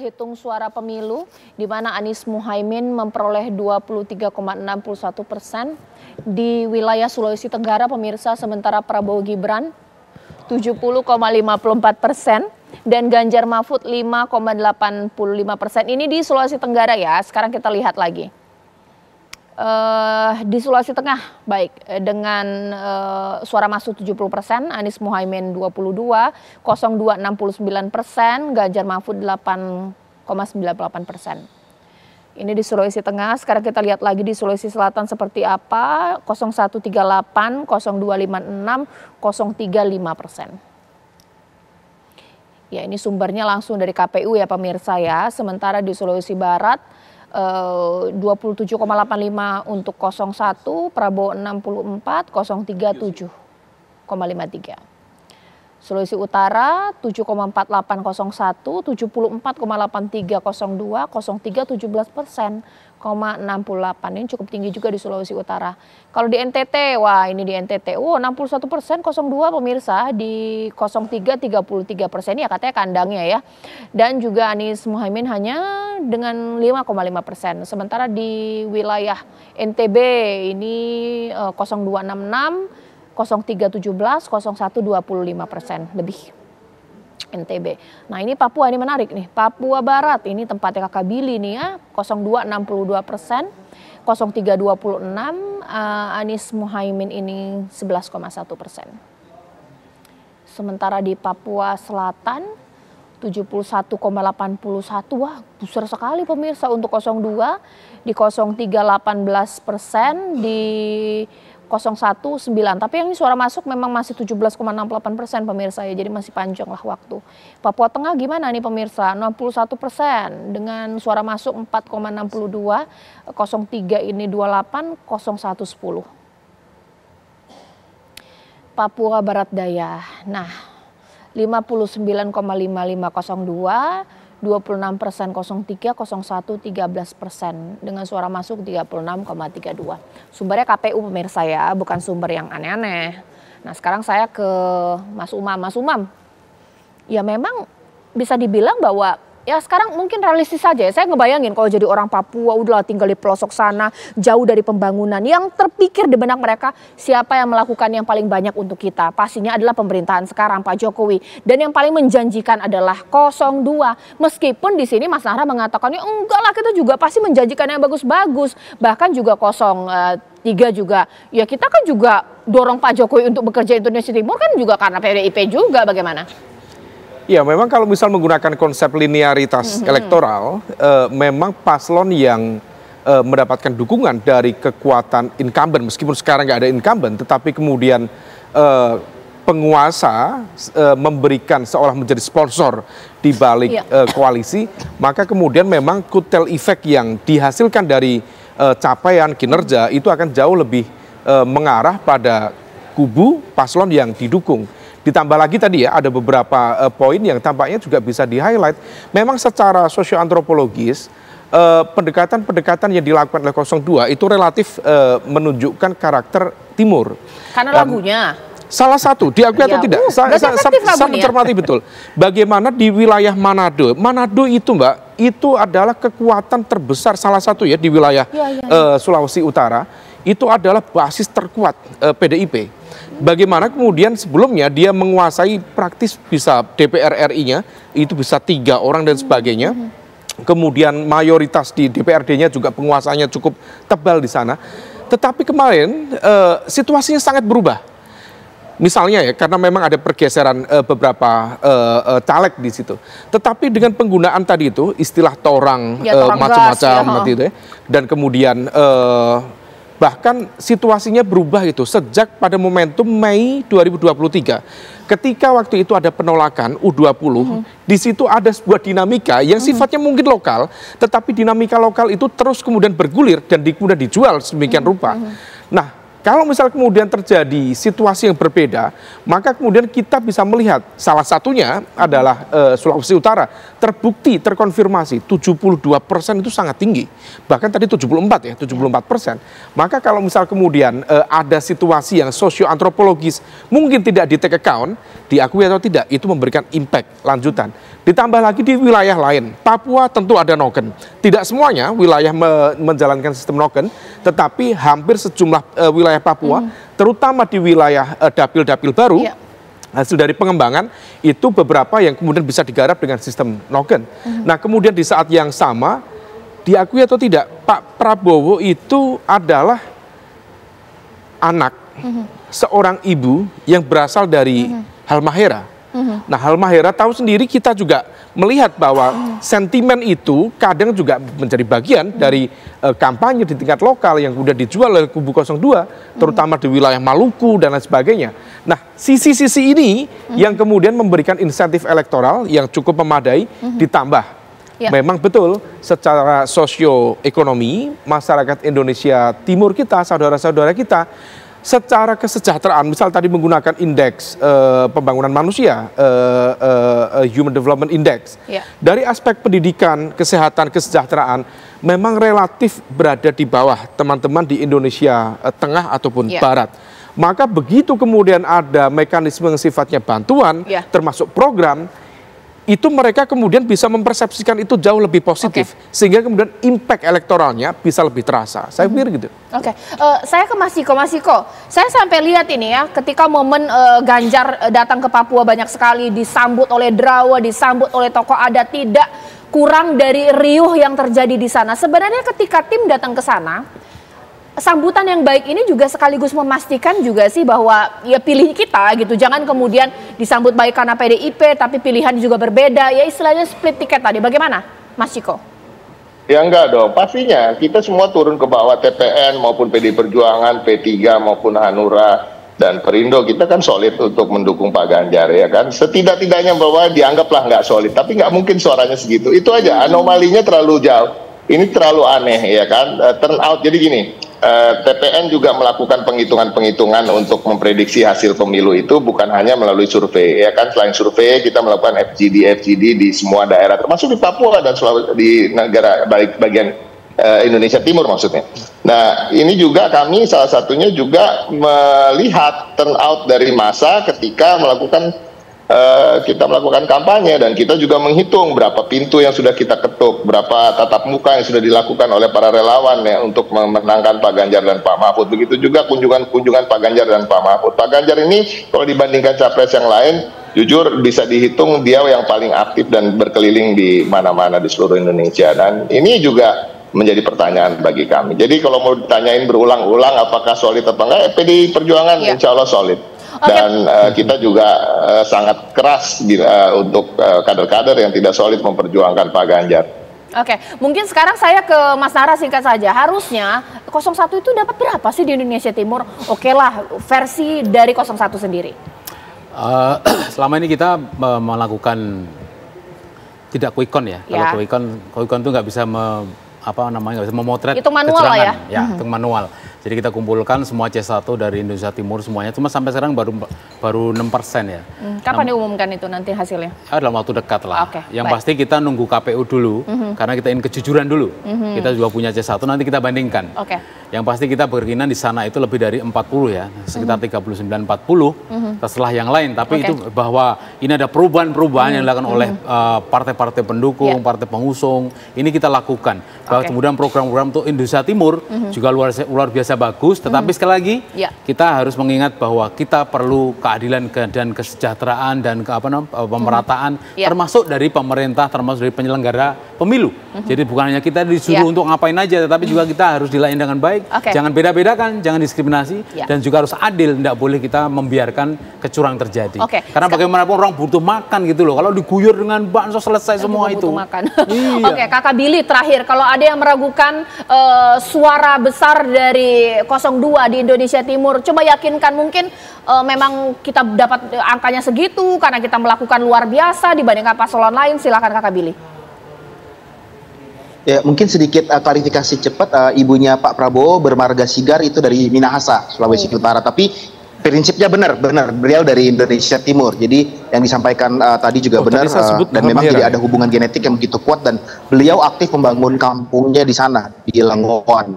hitung suara pemilu, di mana Anies Muhaimin memperoleh 23,61% di wilayah Sulawesi Tenggara, pemirsa, sementara Prabowo Gibran 70,54% dan Ganjar Mahfud 5,85%. Ini di Sulawesi Tenggara ya. Sekarang kita lihat lagi. Di Sulawesi Tengah, baik, dengan suara masuk 70%, Anies Muhaimin 22, 02 69%, Ganjar Mahfud 8,98%. Ini di Sulawesi Tengah. Sekarang kita lihat lagi di Sulawesi Selatan seperti apa. 0138, 0256, 035%. Ya, ini sumbernya langsung dari KPU ya pemirsa ya. Sementara di Sulawesi Barat 27,85 untuk 01, Prabowo 64, 03 7,53. Sulawesi Utara 7,4801, 74,8302, 03 17%, 0,68. Ini cukup tinggi juga di Sulawesi Utara. Kalau di NTT, wah ini di NTT, 61%, 02 pemirsa, di 03 33%, ya katanya kandangnya ya. Dan juga Anies Muhaimin hanya dengan 5,5%. Sementara di wilayah NTB ini 0266, 0317, 01 25% lebih NTB. Nah ini Papua, ini menarik nih. Papua Barat ini tempatnya Kakak Billy nih ya. 02 62%, 03 26, Anies Muhaimin ini 11,1%. Sementara di Papua Selatan 71,81, wah besar sekali pemirsa untuk 02, di 03 18%, di 01 9, tapi yang ini suara masuk memang masih 17,68% pemirsa ya, jadi masih panjang lah waktu. Papua Tengah gimana nih pemirsa, 61% dengan suara masuk 4,62, 03 ini 28, 01 10. Papua Barat Daya, nah 59,5502, 26%, 03, 01, 13%, dengan suara masuk 36,32. Sumbernya KPU pemirsa ya, bukan sumber yang aneh-aneh. Nah sekarang saya ke Mas Umam. Mas Umam, ya memang bisa dibilang bahwa ya sekarang mungkin realistis saja ya. Saya ngebayangin kalau jadi orang Papua udah tinggal di pelosok sana, jauh dari pembangunan. Yang terpikir di benak mereka, siapa yang melakukan yang paling banyak untuk kita? Pastinya adalah pemerintahan sekarang, Pak Jokowi. Dan yang paling menjanjikan adalah 02. Meskipun di sini Mas Nahra mengatakan, ya enggak lah, kita juga pasti menjanjikan yang bagus-bagus. Bahkan juga 03 juga. Ya kita kan juga dorong Pak Jokowi untuk bekerja Indonesia Timur kan juga karena PDIP juga, bagaimana? Ya memang kalau misal menggunakan konsep linearitas elektoral, memang paslon yang mendapatkan dukungan dari kekuatan incumbent, meskipun sekarang nggak ada incumbent, tetapi kemudian penguasa memberikan seolah menjadi sponsor di balik koalisi, maka kemudian memang kutel efek yang dihasilkan dari capaian kinerja itu akan jauh lebih mengarah pada kubu paslon yang didukung. Ditambah lagi tadi ya ada beberapa poin yang tampaknya juga bisa di-highlight. Memang secara sosioantropologis pendekatan-pendekatan yang dilakukan oleh 02 itu relatif menunjukkan karakter timur. Karena lagunya. Salah satu, diakui atau tidak? Saya mencermati betul. Bagaimana di wilayah Manado. Manado itu Mbak, itu adalah kekuatan terbesar salah satu ya di wilayah Sulawesi Utara. Itu adalah basis terkuat PDIP. Bagaimana kemudian sebelumnya dia menguasai praktis bisa DPR RI-nya, itu bisa 3 orang dan sebagainya. Kemudian mayoritas di DPRD-nya juga penguasanya cukup tebal di sana. Tetapi kemarin situasinya sangat berubah. Misalnya ya, karena memang ada pergeseran beberapa caleg di situ. Tetapi dengan penggunaan tadi itu, istilah torang, macam-macam gitu ya. Dan kemudian bahkan situasinya berubah itu sejak pada momentum Mei 2023. Ketika waktu itu ada penolakan U20, di situ ada sebuah dinamika yang sifatnya mungkin lokal, tetapi dinamika lokal itu terus kemudian bergulir dan kemudian dijual sedemikian rupa. Nah, kalau misal kemudian terjadi situasi yang berbeda, maka kemudian kita bisa melihat salah satunya adalah Sulawesi Utara. Terbukti, terkonfirmasi 72% itu sangat tinggi. Bahkan tadi 74 ya, 74%. Maka kalau misal kemudian ada situasi yang sosioantropologis mungkin tidak di take account, diakui atau tidak, itu memberikan impact lanjutan. Ditambah lagi di wilayah lain, Papua tentu ada noken. Tidak semuanya wilayah menjalankan sistem noken, tetapi hampir sejumlah wilayah Papua, terutama di wilayah dapil-dapil baru, hasil dari pengembangan itu beberapa yang kemudian bisa digarap dengan sistem noken. Nah, kemudian di saat yang sama, diakui atau tidak, Pak Prabowo itu adalah anak seorang ibu yang berasal dari Halmahera. Nah, Halmahera tahu sendiri, kita juga melihat bahwa sentimen itu kadang juga menjadi bagian dari kampanye di tingkat lokal yang kemudian dijual oleh kubu 02, terutama di wilayah Maluku dan lain sebagainya. Nah, sisi-sisi ini yang kemudian memberikan insentif elektoral yang cukup memadai, ditambah memang betul secara sosioekonomi masyarakat Indonesia Timur kita, saudara-saudara kita, secara kesejahteraan, misal tadi menggunakan indeks pembangunan manusia, Human Development Index, dari aspek pendidikan, kesehatan, kesejahteraan, memang relatif berada di bawah teman-teman di Indonesia Tengah ataupun Barat. Maka begitu kemudian ada mekanisme yang sifatnya bantuan, termasuk program, itu mereka kemudian bisa mempersepsikan itu jauh lebih positif, sehingga kemudian impact elektoralnya bisa lebih terasa. Saya pikir gitu. Saya ke Mas Ciko. Saya sampai lihat ini ya, ketika momen Ganjar datang ke Papua banyak sekali disambut oleh Drawa, disambut oleh tokoh adat, tidak kurang dari riuh yang terjadi di sana. Sebenarnya ketika tim datang ke sana, sambutan yang baik ini juga sekaligus memastikan juga sih bahwa ya pilih kita gitu. Jangan kemudian disambut baik karena PDIP tapi pilihan juga berbeda. Ya istilahnya split tiket tadi. Bagaimana Mas Ciko? Ya enggak dong. Pastinya kita semua turun ke bawah, TPN maupun PD Perjuangan, P3 maupun Hanura dan Perindo. Kita kan solid untuk mendukung Pak Ganjar ya kan. Setidak-tidaknya bahwa dianggaplah nggak solid. Tapi nggak mungkin suaranya segitu. Itu aja, anomalinya terlalu jauh. Ini terlalu aneh ya kan. Turn out jadi gini. TPN juga melakukan penghitungan-penghitungan untuk memprediksi hasil pemilu itu bukan hanya melalui survei ya kan. Selain survei kita melakukan FGD di semua daerah termasuk di Papua dan di negara bagian Indonesia Timur maksudnya. Nah ini juga kami salah satunya juga melihat turnout dari massa ketika kita melakukan kampanye, dan kita juga menghitung berapa pintu yang sudah kita ketuk, berapa tatap muka yang sudah dilakukan oleh para relawan ya untuk memenangkan Pak Ganjar dan Pak Mahfud. Begitu juga kunjungan Pak Ganjar dan Pak Mahfud. Pak Ganjar ini kalau dibandingkan capres yang lain, jujur bisa dihitung dia yang paling aktif dan berkeliling di mana-mana di seluruh Indonesia. Dan ini juga menjadi pertanyaan bagi kami. Jadi kalau mau ditanyain berulang-ulang apakah solid atau enggak, PDI Perjuangan insya Allah solid. Dan kita juga sangat keras untuk kader-kader yang tidak solid memperjuangkan Pak Ganjar. Mungkin sekarang saya ke Mas Nara singkat saja. Harusnya 01 itu dapat berapa sih di Indonesia Timur? Lah, versi dari 01 sendiri. Selama ini kita melakukan tidak quick count ya. Kalau quick count itu nggak bisa nggak bisa memotret itu manual kecurangan. Itu manual. Jadi kita kumpulkan semua C1 dari Indonesia Timur semuanya. Cuma sampai sekarang baru 6% ya. Kapan diumumkan itu nanti hasilnya? Dalam waktu dekat lah. Yang pasti kita nunggu KPU dulu, karena kita ingin kejujuran dulu. Kita juga punya C1, nanti kita bandingkan. Yang pasti kita berkeinginan di sana itu lebih dari 40 ya, sekitar 39-40 setelah yang lain. Tapi itu bahwa ini ada perubahan-perubahan yang dilakukan oleh partai-partai pendukung, partai pengusung. Ini kita lakukan. Bahwa kemudian program-program untuk Indonesia Timur juga luar biasa bagus. Tetapi sekali lagi kita harus mengingat bahwa kita perlu keadilan dan kesejahteraan dan pemerataan, termasuk dari pemerintah, termasuk dari penyelenggara pemilu. Jadi bukan hanya kita disuruh untuk ngapain aja, tetapi juga kita harus dilayani dengan baik. Jangan beda-bedakan, jangan diskriminasi, dan juga harus adil. Tidak boleh kita membiarkan kecurangan terjadi. Karena bagaimanapun orang butuh makan gitu loh. Kalau diguyur dengan bansos selesai semua itu. Kakak Billy terakhir, kalau ada yang meragukan suara besar dari 02 di Indonesia Timur, coba yakinkan mungkin memang kita dapat angkanya segitu karena kita melakukan luar biasa dibandingkan paslon lain. Silakan Kakak Billy. Ya, mungkin sedikit klarifikasi cepat, ibunya Pak Prabowo bermarga Sigar itu dari Minahasa, Sulawesi Utara. Tapi prinsipnya benar, beliau dari Indonesia Timur. Jadi yang disampaikan tadi juga benar, dan memang tidak ada hubungan genetik yang begitu kuat, dan beliau aktif membangun kampungnya di sana, di Lengoan,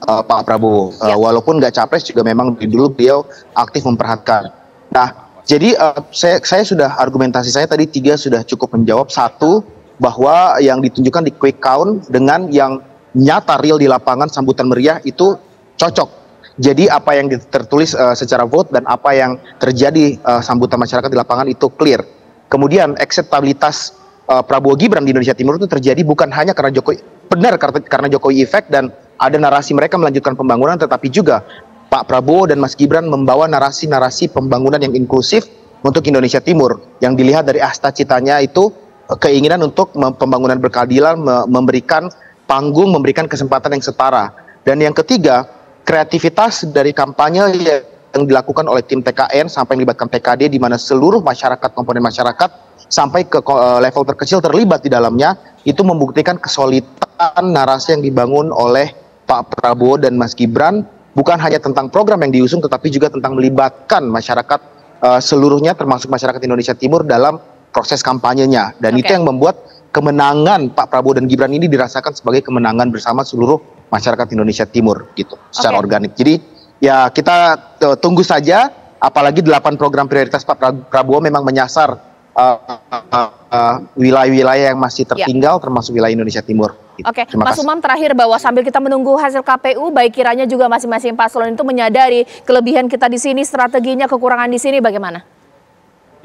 Pak Prabowo. Walaupun nggak capres juga memang dari dulu beliau aktif memperhatikan. Nah, Jadi saya sudah argumentasi saya tadi 3 sudah cukup menjawab. 1, bahwa yang ditunjukkan di quick count dengan yang nyata real di lapangan sambutan meriah itu cocok. Jadi apa yang tertulis secara vote dan apa yang terjadi sambutan masyarakat di lapangan itu clear. Kemudian akseptabilitas Prabowo Gibran di Indonesia Timur itu terjadi bukan hanya karena Jokowi, benar karena Jokowi effect dan ada narasi mereka melanjutkan pembangunan, tetapi juga Pak Prabowo dan Mas Gibran membawa narasi-narasi pembangunan yang inklusif untuk Indonesia Timur. Yang dilihat dari asta citanya itu keinginan untuk pembangunan berkeadilan, memberikan panggung, memberikan kesempatan yang setara. Dan yang ketiga, kreativitas dari kampanye yang dilakukan oleh tim TKN sampai melibatkan TKD, di mana seluruh masyarakat, komponen masyarakat sampai ke level terkecil terlibat di dalamnya, itu membuktikan kesolidan narasi yang dibangun oleh Pak Prabowo dan Mas Gibran. Bukan hanya tentang program yang diusung, tetapi juga tentang melibatkan masyarakat seluruhnya, termasuk masyarakat Indonesia Timur dalam proses kampanyenya. Dan itu yang membuat kemenangan Pak Prabowo dan Gibran ini dirasakan sebagai kemenangan bersama seluruh masyarakat Indonesia Timur, gitu, secara organik. Jadi ya kita tunggu saja, apalagi 8 program prioritas Pak Prabowo memang menyasar wilayah-wilayah yang masih tertinggal, termasuk wilayah Indonesia Timur. Oke, Mas Umam, terakhir bahwa sambil kita menunggu hasil KPU, baik kiranya juga masing-masing paslon itu menyadari kelebihan kita di sini, strateginya, kekurangan di sini bagaimana?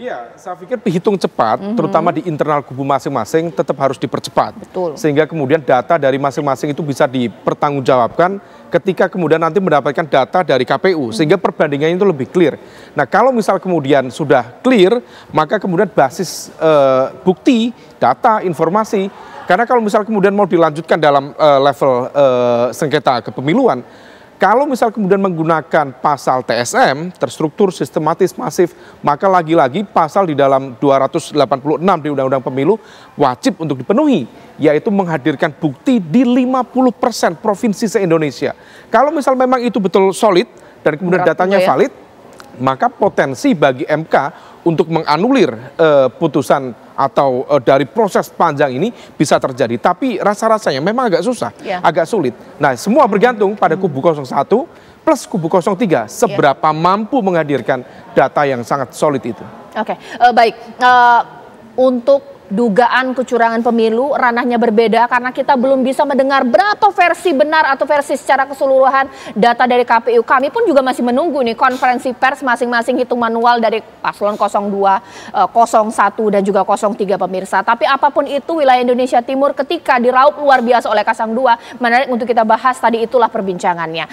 Iya, saya pikir hitung cepat, terutama di internal kubu masing-masing tetap harus dipercepat. Betul. Sehingga kemudian data dari masing-masing itu bisa dipertanggungjawabkan ketika kemudian nanti mendapatkan data dari KPU. Sehingga perbandingannya itu lebih clear. Nah, kalau misal kemudian sudah clear, maka kemudian basis bukti, data, informasi. Karena kalau misal kemudian mau dilanjutkan dalam level sengketa kepemiluan, kalau misal kemudian menggunakan pasal TSM, terstruktur, sistematis, masif, maka lagi-lagi pasal di dalam 286 di Undang-Undang Pemilu wajib untuk dipenuhi, yaitu menghadirkan bukti di 50% provinsi se-Indonesia. Kalau misal memang itu betul solid dan kemudian datanya valid, maka potensi bagi MK untuk menganulir putusan atau dari proses panjang ini bisa terjadi. Tapi rasa-rasanya memang agak susah, agak sulit. Nah, semua bergantung pada kubu 01 plus kubu 03, seberapa mampu menghadirkan data yang sangat solid itu. Oke, baik. Untuk dugaan kecurangan pemilu ranahnya berbeda karena kita belum bisa mendengar berapa versi benar atau versi secara keseluruhan data dari KPU. Kami pun juga masih menunggu nih konferensi pers masing-masing hitung manual dari paslon 02, 01 dan juga 03 pemirsa. Tapi apapun itu wilayah Indonesia Timur ketika diraup luar biasa oleh 02, menarik untuk kita bahas, tadi itulah perbincangannya.